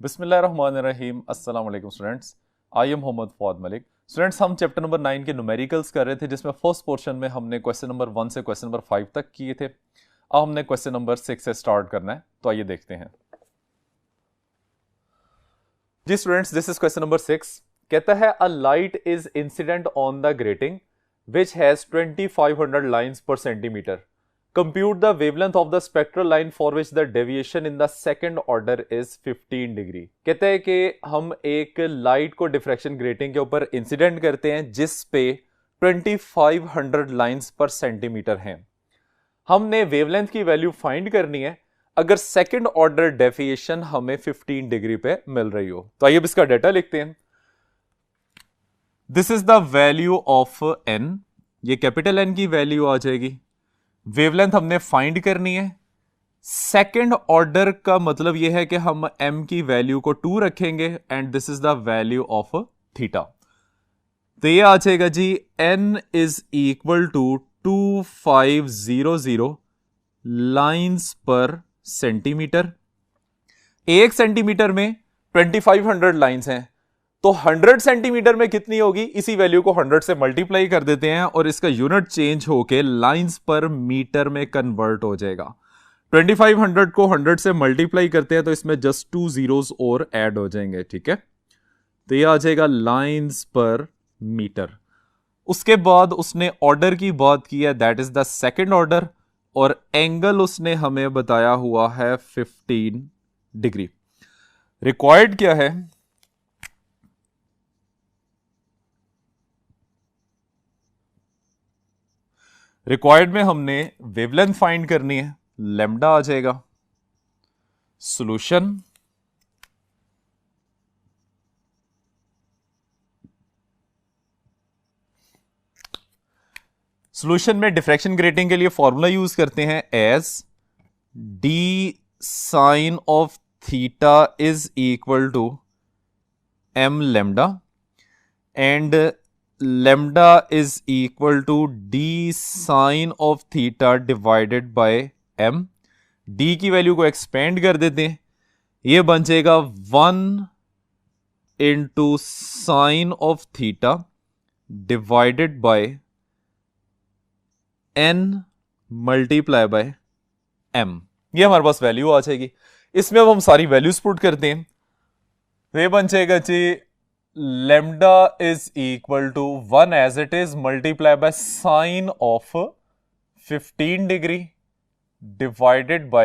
बिस्मिल्लाहिर्रहमानिर्रहीम। अस्सलाम वालेकुम students, I am Mohammad Fawad Malik. Students, हम चैप्टर नंबर 9 के न्यूमेरिकल्स कर रहे थे, जिसमें फर्स्ट पोर्शन में हमने क्वेश्चन नंबर 1 से क्वेश्चन नंबर 5 तक किए थे। अब हमने क्वेश्चन नंबर 6 से स्टार्ट करना है, तो आइए देखते हैं। जी students, this is question number 6। कहता है a light is incident on the grating which has 2500 lines per centimeter. Compute the wavelength of the spectral line for which the deviation in the second order is 15 degree. कहते हैं कि हम एक light को diffraction grating के ऊपर incident करते हैं जिस पे 2500 लाइन्स पर सेंटीमीटर हैं। हमने वेवलेंथ की वैल्यू फाइंड करनी है अगर सेकंड ऑर्डर डेविएशन हमें 15 डिग्री पे मिल रही हो। तो आइए अब इसका डेटा लिखते हैं। This is the value of N, ये कैपिटल एन की वैल्यू आ जाएगी। वेवलेंथ हमने फाइंड करनी है। सेकंड ऑर्डर का मतलब यह है कि हम m की वैल्यू को 2 रखेंगे and this is the value of theta. तो ये आ जाएगा जी n is equal to 2500 lines per centimetre. एक सेंटीमीटर में 2500 लाइन्स हैं, तो 100 सेंटीमीटर में कितनी होगी? इसी वैल्यू को 100 से मल्टीप्लाई कर देते हैं और इसका यूनिट चेंज होके लाइंस पर मीटर में कन्वर्ट हो जाएगा। 2500 को 100 से मल्टीप्लाई करते हैं तो इसमें जस्ट 2 zeros और ऐड हो जाएंगे, ठीक है। तो ये आ जाएगा लाइंस पर मीटर। उसके बाद उसने ऑर्डर की बात की है, that is the second order, और एंगल उसने हमें बताया हुआ है 15 डिग्री। रिक्वायर्ड क्या है? रिक्वायर्ड में हमने वेवलेंथ फाइंड करनी है, लैम्डा आ जाएगा। सॉल्यूशन, सॉल्यूशन में डिफ्रैक्शन ग्रेटिंग के लिए फॉर्मूला यूज करते हैं as d sine of theta is equal to m lambda and lambda is equal to d sin of theta divided by m। d की वैल्यू को expand कर देते हैं, ये बन जाएगा 1 into sine of theta divided bye n multiply by m। ये हमारे पास वैल्यू आ जाएगी। इसमें अब हम सारी वैल्यूज पुट करते हैं, तो ये बन जाएगा जी lambda is equal to 1 as it is multiplied by sine of 15 degree divided by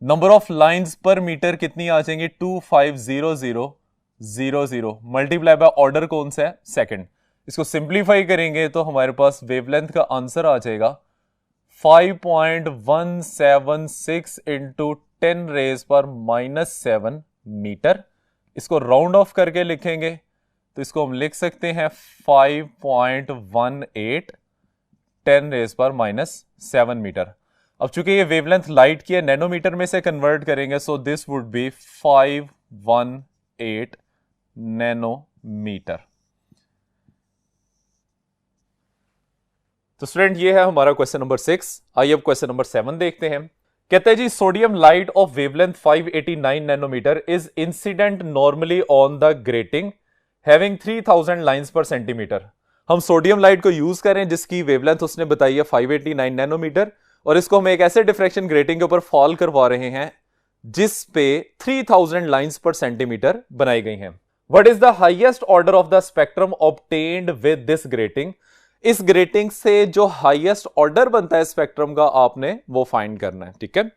number of lines per meter कितनी आ जाएंगी? 2500 मल्टीप्लाई बाय ऑर्डर कौन सा है? सेकंड। इसको सिंप्लीफाई करेंगे तो हमारे पास वेवलेंथ का आंसर आ जाएगा 5.176 इंटू 10⁻⁻7 मीटर। इसको राउंड ऑफ करके लिखेंगे तो इसको हम लिख सकते हैं 5.18 10⁻⁻7 मीटर। अब चूंकि ये वेवलेंथ लाइट की है, नैनोमीटर में से कन्वर्ट करेंगे, so this would be 518 nanometre. तो स्टूडेंट, ये है हमारा क्वेश्चन नंबर 6। आइए अब क्वेश्चन नंबर 7 देखते हैं। कहते हैं जी sodium light of wavelength 589 nanometer is incident normally on the grating having 3000 lines per centimeter. हम सोडियम लाइट को यूज करें जिसकी वेवलेंथ उसने बताई है 589 नैनोमीटर, और इसको हम एक ऐसे डिफ्रैक्शन ग्रेटिंग के ऊपर फॉल करवा रहे हैं जिस पे 3000 लाइंस पर सेंटीमीटर बनाई गई हैं। What is the highest order of the spectrum obtained with this grating. इस ग्रेटिंग से जो हाईएस्ट ऑर्डर बनता है स्पेक्ट्रम का, आपने वो फाइंड करना है, ठीक है।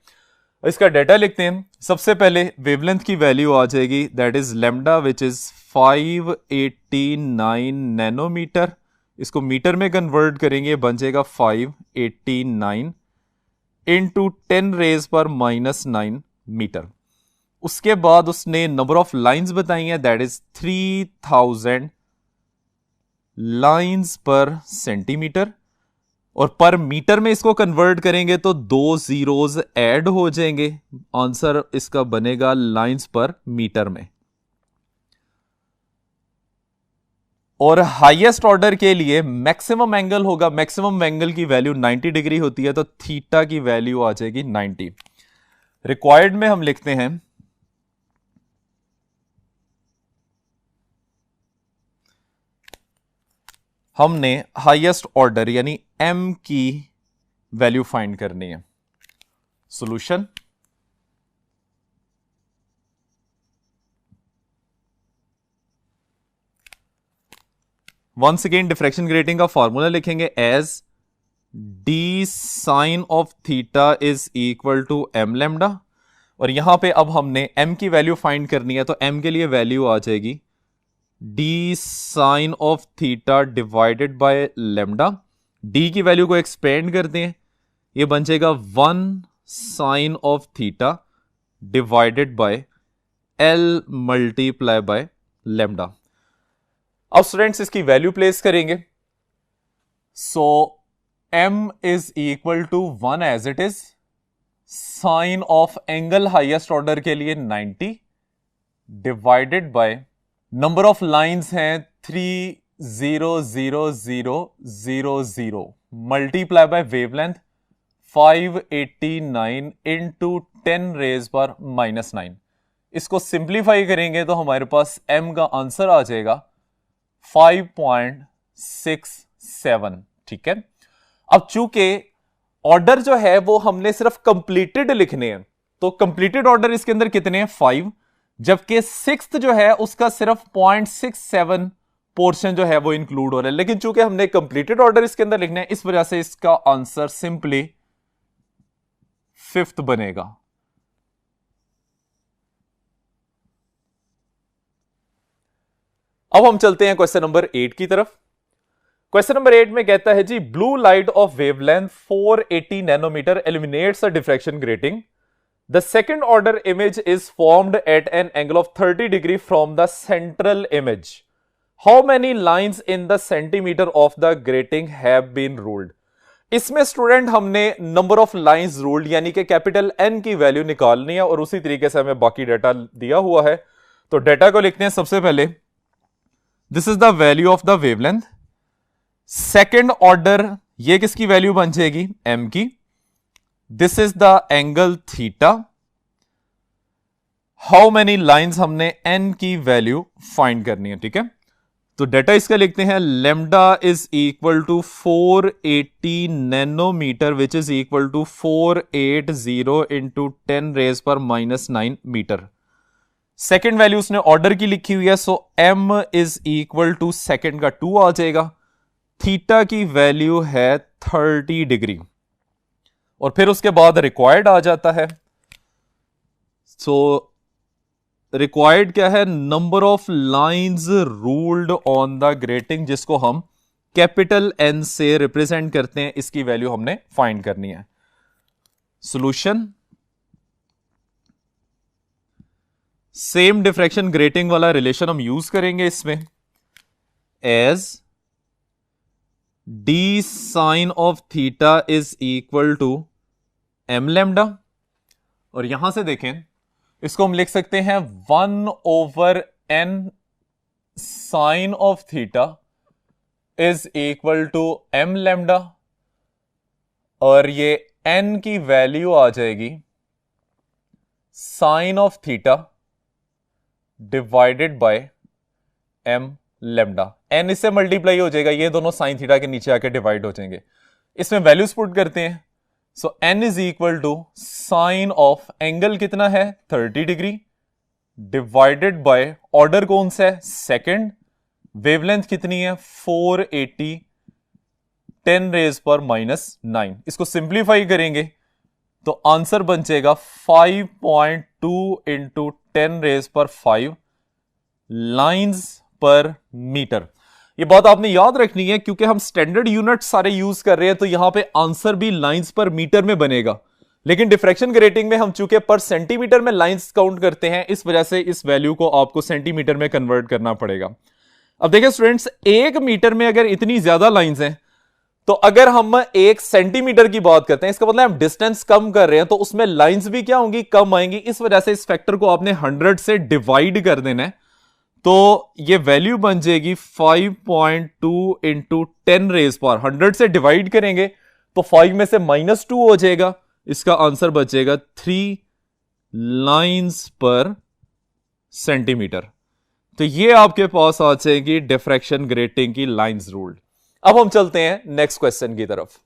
इसका डेटा लिखते हैं। सबसे पहले वेवलेंथ की वैल्यू आ जाएगी, that is lambda which is 589 nanometre. इसको मीटर में कन्वर्ट करेंगे, बन जाएगा 589 इंटू 10⁻⁻9 मीटर। उसके बाद उसने नंबर ऑफ लाइंस बताई हैं, that is 3000 lines per centimetre, और पर मीटर में इसको कन्वर्ट करेंगे तो 2 zeros ऐड हो जाएंगे। आंसर इसका बनेगा लाइंस पर मीटर में। और हाईएस्ट ऑर्डर के लिए मैक्सिमम एंगल होगा, मैक्सिमम एंगल की वैल्यू 90 डिग्री होती है, तो थीटा की वैल्यू आ जाएगी 90। रिक्वायर्ड में हम लिखते हैं हमने हाईएस्ट ऑर्डर यानी m की वैल्यू फाइंड करनी है। Solution, once again diffraction grating का फॉर्मूला लिखेंगे as d sine of theta is equal to m lambda, और यहां पे अब हमने m की वैल्यू फाइंड करनी है, तो m के लिए वैल्यू आ जाएगी d sine of theta divided by lambda. d की वैल्यू को एक्सपेंड करते हैं, ये बन जाएगा 1 sine of theta divided by l multiply by lambda. अब स्टूडेंट्स इसकी वैल्यू प्लेस करेंगे। So m is equal to 1 as it is, sine of angle highest order के लिए 90 divided by number of lines हैं 3 0 0 0 0 0 multiply by wavelength 589 into 10 raise पर -9। इसको simplify करेंगे तो हमारे पास m का आंसर आ जाएगा 5.67। ठीक है, अब चूंकि ऑर्डर जो है वो हमने सिर्फ कंप्लीटेड लिखने हैं, तो कंप्लीटेड ऑर्डर इसके अंदर कितने हैं 5, जबकि सिक्स्थ जो है उसका सिर्फ 0.67 पोर्शन जो है वो इंक्लूड हो रहा है। लेकिन चूंकि हमने कंप्लीटेड ऑर्डर इसके अंदर लिखना है, इस वजह से इसका आंसर सिंपली 5th बनेगा। अब हम चलते हैं क्वेश्चन नंबर 8 की तरफ। क्वेश्चन नंबर 8 में कहता है जी, blue light of wavelength 480 nanometer eliminates a diffraction grating. The second order image is formed at an angle of 30 degree from the central image. How many lines in the centimeter of the grating have been ruled? इसमें student हमने number of lines ruled यानी कि capital N की value निकालनी है, और उसी तरीके से हमें बाकी डाटा दिया हुआ है। तो डाटा को लिखते हैं सबसे पहले, this is the value of the wavelength. Second order ये किसकी वैल्यू बन जाएगी, M की। This is the angle theta. How many lines हमने n की वैल्यू फाइंड करनी है। ठीक है, तो डाटा इसका लिखते हैं, lambda is equal to 480 nanometre which is equal to 480 into 10 raise पर -9 मीटर। सेकेंड वैल्यू उसने ऑर्डर की लिखी हुई है, so m is equal to second का 2 आ जाएगा। थीटा की वैल्यू है 30 डिग्री, और फिर उसके बाद रिक्वायर्ड आ जाता है। सो रिक्वायर्ड क्या है, number of lines ruled on the grating, जिसको हम कैपिटल N से रिप्रेजेंट करते हैं, इसकी वैल्यू हमने फाइंड करनी है। सॉल्यूशन, सेम डिफ्रैक्शन ग्रेटिंग वाला रिलेशन हम यूज करेंगे इसमें, as d sine of theta is equal to m lambda, और यहां से देखें इसको हम लिख सकते हैं 1/n sine of theta is equal to m lambda, और ये n की वैल्यू आ जाएगी sine of theta divided by m lambda. n इससे मल्टीप्लाई हो जाएगा, ये दोनों साइन थीटा के नीचे आके डिवाइड हो जाएंगे। इसमें वैल्यूज पुट करते हैं, so n is equal to sine of angle कितना है 30 डिग्री डिवाइडेड बाय ऑर्डर कौन सा है सेकंड, वेवलेंथ कितनी है 480 10 रेज पर -9। इसको सिंप्लीफाई करेंगे तो आंसर बन जाएगा 5.2 इंटू 10 रेज पर 5 लाइंस पर मीटर। ये बात आपने याद रखनी है, क्योंकि हम स्टैंडर्ड यूनिट सारे यूज कर रहे हैं, तो यहां पे आंसर भी लाइंस पर मीटर में बनेगा। लेकिन डिफ्रैक्शन ग्रेटिंग में हम चूंकि पर सेंटीमीटर में लाइंस काउंट करते हैं, इस वजह से इस वैल्यू को आपको सेंटीमीटर में कन्वर्ट करना पड़ेगा। अब देखिए स्टूडेंट्स, 1 मीटर में अगर इतनी ज्यादा लाइंस हैं, तो अगर हम 1 सेंटीमीटर की बात करते हैं, इसका मतलब हम डिस्टेंस कम कर रहे हैं, तो उसमें लाइंस भी क्या होंगी, कम आएंगी। इस वजह से इस फैक्टर को आपने 100 से डिवाइड कर देना है, तो ये वैल्यू बन जाएगी 5.2 इंटू 10 रेज पर 100 से डिवाइड करेंगे तो 5 में से -2 हो जाएगा, इसका आंसर बचेगा 3 लाइंस पर सेंटीमीटर। तो ये आपके पास आ जाएगी डिफ्रैक्शन ग्रेटिंग की लाइंस रूल्ड। अब हम चलते हैं नेक्स्ट क्वेश्चन की तरफ।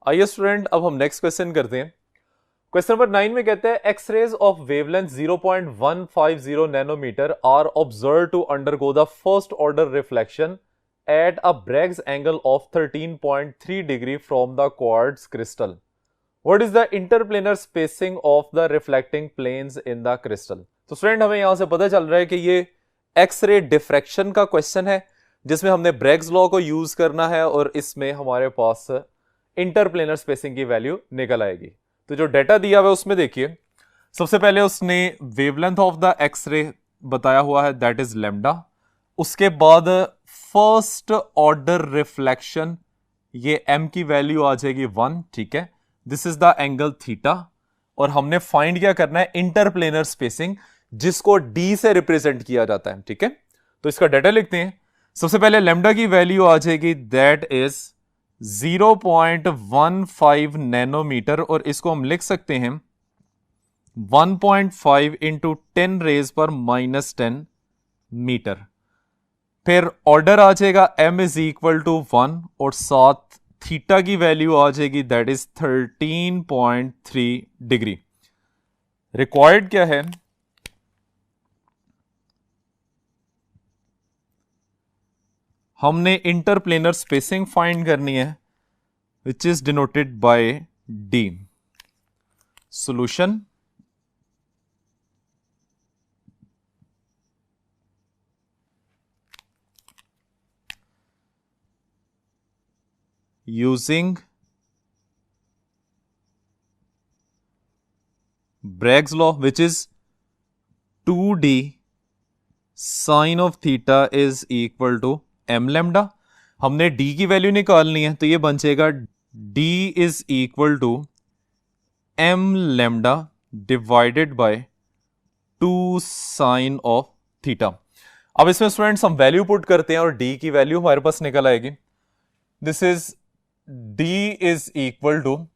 आइए स्टूडेंट, अब हम नेक्स्ट क्वेश्चन करते हैं। क्वेश्चन नंबर 9 में कहते हैं X rays of wavelength 0.150 nanometre are observed to undergo the first order reflection at a Bragg's angle of 13.3 degree from the quartz crystal. What is the interplanar spacing of the reflecting planes in the crystal. तो student हमें यहां से पता चल रहा है कि ये एक्सरे डिफ्रैक्शन का क्वेश्चन है, जिसमें हमने ब्रैग्स लॉ को यूज करना है और इसमें हमारे पास इंटरप्लेनर स्पेसिंग की वैल्यू निकल आएगी। तो जो डेटा दिया हुआ है उसमें देखिए, सबसे पहले उसने वेवलेंथ ऑफ द एक्सरे बताया हुआ है, दैट इज लैम्डा। उसके बाद फर्स्ट ऑर्डर रिफ्लेक्शन, ये m की वैल्यू आ जाएगी 1, ठीक है। This is the angle theta, और हमने फाइंड क्या करना है, इंटरप्लेनर स्पेसिंग, जिसको d से रिप्रेजेंट किया जाता है, ठीक है। तो इसका डेटा लिखते हैं। सबसे पहले लैम्डा की वैल्यू आ जाएगी, दैट इज 0.15 नैनोमीटर, और इसको हम लिख सकते हैं 1.5 इंटू 10 रेज पर -10 मीटर। फिर ऑर्डर आ जाएगा m इज इक्वल टू 1, और साथ थीटा की वैल्यू आ जाएगी, दैट इज 13.3 डिग्री। रिक्वायर्ड क्या है, हमने इंटरप्लेनर स्पेसिंग फाइंड करनी है, which is denoted by d। Solution, using Bragg's law, which is 2d sine of theta is equal to m lambda. हमने d की वैल्यू निकालनी है, तो ये बन जाएगा d is equal to m lambda divided by 2 sine of theta. अब इसमें स्टूडेंट्स हम वैल्यू पुट करते हैं और d की वैल्यू हमारे पास निकल आएगी। This is d is equal to,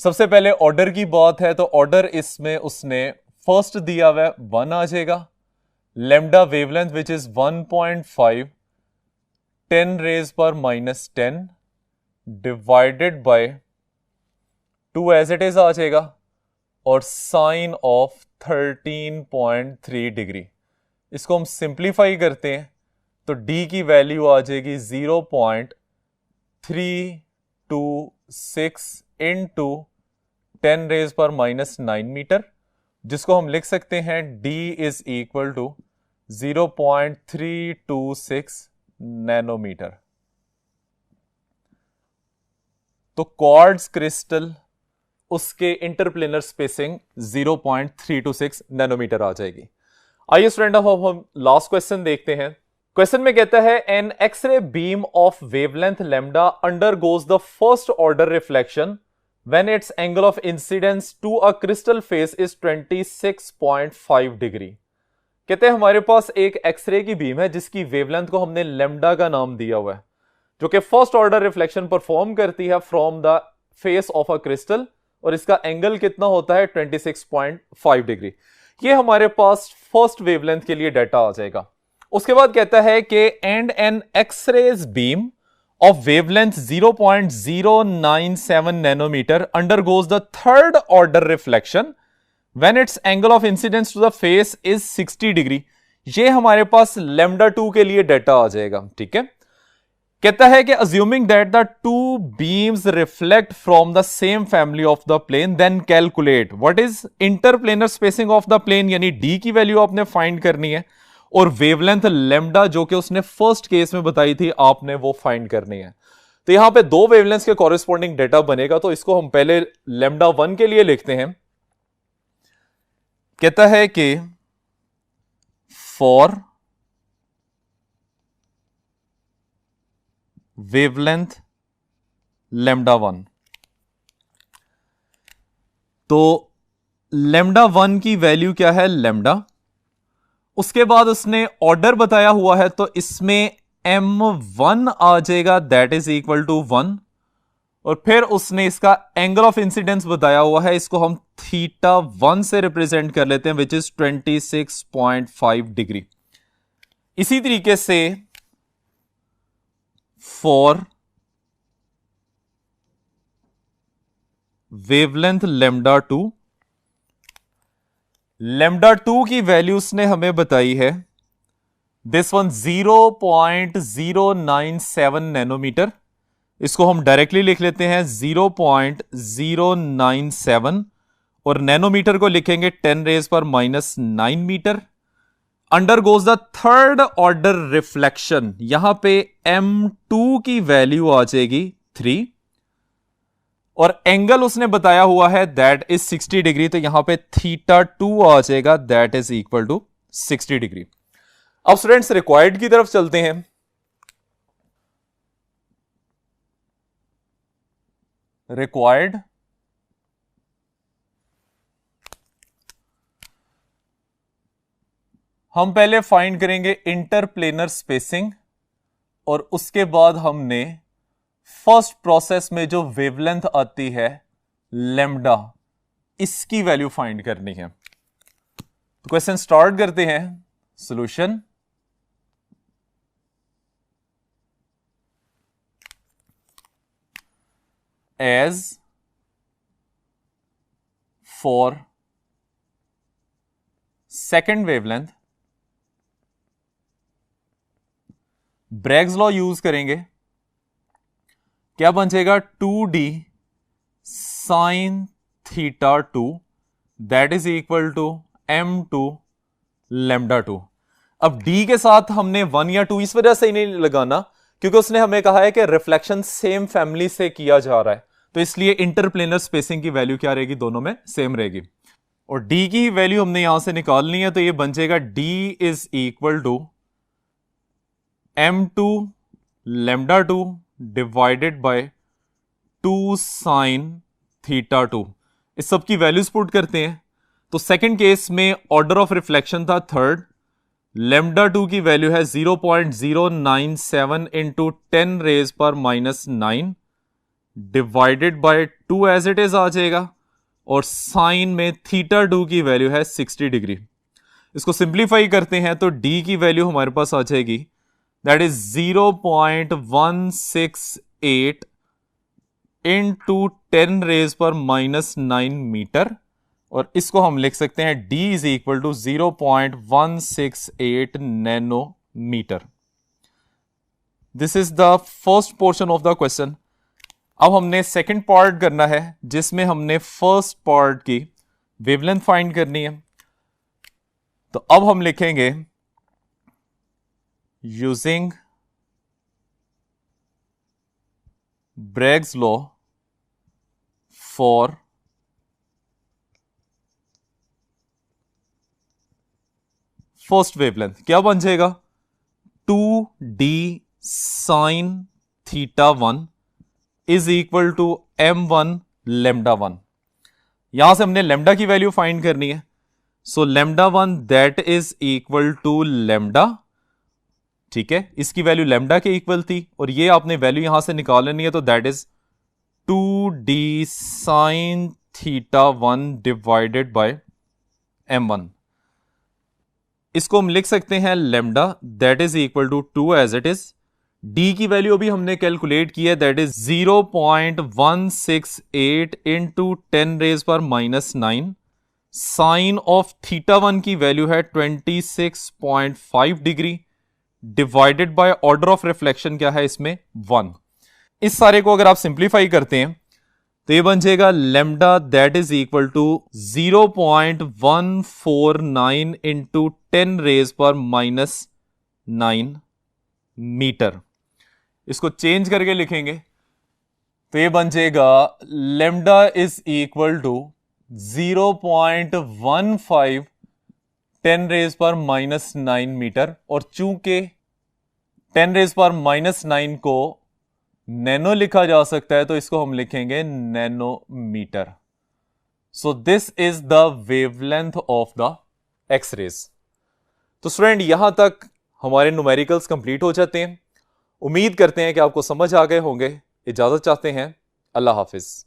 सबसे पहले ऑर्डर की बात है, तो ऑर्डर इसमें उसने फर्स्ट दिया हुआ है 1 आ जाएगा। Lambda wavelength which is 1.5 10 raise पर -10 divided by 2 as it is आ जाएगा, और साइन ऑफ 13.3 डिग्री। इसको हम सिंप्लीफाई करते हैं तो d की वैल्यू आ जाएगी 0.326 इंटू 10 रेज पर -9 मीटर, जिसको हम लिख सकते हैं d is equal to 0.326 nanometre. तो क्वार्ट्ज क्रिस्टल, उसके इंटरप्लेनर स्पेसिंग 0.326 नैनोमीटर आ जाएगी। आइए स्टूडेंट, अब हम लास्ट क्वेश्चन देखते हैं। क्वेश्चन में कहता है an X ray beam of wavelength lambda undergoes the first order reflection when its angle of incidence to a crystal face is 26.5 degree. कहते हैं हमारे पास एक एक्सरे की बीम है जिसकी वेवलेंथ को हमने लैम्डा का नाम दिया हुआ है, जो कि फर्स्ट ऑर्डर रिफ्लेक्शन परफॉर्म करती है from the face of a crystal, और इसका एंगल कितना होता है 26.5 डिग्री। ये हमारे पास फर्स्ट वेवलेंथ के लिए डाटा आ जाएगा। उसके बाद कहता है कि and an X rays beam of wavelength 0.097 nanometre undergoes the third order reflection when its angle of incidence to the face is 60 degree. ये हमारे पास लैम्डा 2 के लिए डाटा आ जाएगा, ठीक है। कहता है कि assuming that the two beams reflect from the same family of the plane, then calculate what is interplanar spacing of the plane, यानी डी की वैल्यू आपने फाइंड करनी है, और वेवलेंथ लैम्डा जो कि उसने फर्स्ट केस में बताई थी आपने वो फाइंड करनी है। तो यहां पे दो वेवलेंथ के कॉरेस्पॉन्डिंग डेटा बनेगा, तो इसको हम पहले लैम्डा 1 के लिए लिखते हैं। कहता है कि फॉर वेवलेंथ लैम्डा 1, तो लैम्डा 1 की वैल्यू क्या है, लैम्डा। उसके बाद उसने ऑर्डर बताया हुआ है, तो इसमें m1 आ जाएगा, दैट इज इक्वल टू 1। और फिर उसने इसका एंगल ऑफ इंसिडेंस बताया हुआ है, इसको हम θ1 से रिप्रेजेंट कर लेते हैं, विच इज 26.5 डिग्री। इसी तरीके से फॉर वेवलेंथ λ2 की वैल्यू उसने हमें बताई है दिस वन 0.097 नैनोमीटर। इसको हम डायरेक्टली लिख लेते हैं 0.097 और नैनोमीटर को लिखेंगे 10⁻⁻⁹ metre. Undergoes the third order reflection, यहां पे m2 की वैल्यू आ जाएगी 3 और एंगल उसने बताया हुआ है दैट इज 60 डिग्री, तो यहां पे θ2 आ जाएगा, that is equal to 60 degree. अब स्टूडेंट्स रिक्वायर्ड की तरफ चलते हैं। रिक्वायर्ड हम पहले फाइंड करेंगे इंटरप्लेनर स्पेसिंग और उसके बाद हमने फर्स्ट प्रोसेस में जो वेवलेंथ आती है लैम्डा, इसकी वैल्यू फाइंड करनी है। तो क्वेश्चन स्टार्ट करते हैं। Solution, as for second wavelength Bragg's law use करेंगे, क्या बन जाएगा 2d sin θ2 that is equal to m2 λ2। अब d के साथ हमने 1 या 2 इस वजह से ही नहीं लगाना क्योंकि उसने हमें कहा है कि रिफ्लेक्शन सेम फैमिली से किया जा रहा है, तो इसलिए इंटरप्लेनर स्पेसिंग की वैल्यू क्या रहेगी, दोनों में सेम रहेगी। और d की वैल्यू हमने यहां से निकालनी है, तो ये बन जाएगा d is equal to m2 λ2 divided by 2 sin θ2। इस सब की वैल्यूज पुट करते हैं। तो सेकंड केस में ऑर्डर ऑफ रिफ्लेक्शन था थर्ड, λ2 की वैल्यू है 0.097 into 10⁻⁻⁹ divided by 2 as it is आ जाएगा और साइन में θ2 की वैल्यू है 60 डिग्री। इसको सिंप्लीफाई करते हैं तो d की वैल्यू हमारे पास आ जाएगी दैट इज 0.168 इंटू 10⁻⁻⁹ मीटर और इसको हम लिख सकते हैं d is equal to 0.168 nanometre. This is the first portion of the question. अब हमने सेकंड पार्ट करना है जिसमें हमने फर्स्ट पार्ट की वेवलेंथ फाइंड करनी है। तो अब हम लिखेंगे using Bragg's law for first wavelength, क्या बन जाएगा 2d sin θ1 is equal to m1 λ1। यहां से हमने लैम्डा की वैल्यू फाइंड करनी है, so λ1 that is equal to lambda, ठीक है, इसकी वैल्यू लैम्डा के इक्वल थी और ये आपने वैल्यू यहां से निकाल लेनी है, तो that is 2d sin θ1 divided by m1। इसको हम लिख सकते हैं lambda that is equal to 2 as it is. d की वैल्यू अभी हमने कैलकुलेट की है that is 0.168 into 10⁻⁻⁹ sine of θ1 की वैल्यू है 26.5 degree divided by order of reflection क्या है इसमें 1। इस सारे को अगर आप सिंप्लीफाई करते हैं तो ये बन जाएगा lambda that is equal to 0.149 into 10⁻⁻⁹ metre. इसको चेंज करके लिखेंगे तो ये बन जाएगा lambda is equal to 0.15 10⁻⁻⁹ metre और चूंकि 10⁻⁹ को नैनो लिखा जा सकता है तो इसको हम लिखेंगे nanometre. So this is the wavelength of the X rays. तो स्टूडेंट यहां तक हमारे न्यूमेरिकल्स कंप्लीट हो जाते हैं। उम्मीद करते हैं कि आपको समझ आ गए होंगे। इजाजत चाहते हैं। अल्लाह हाफिज।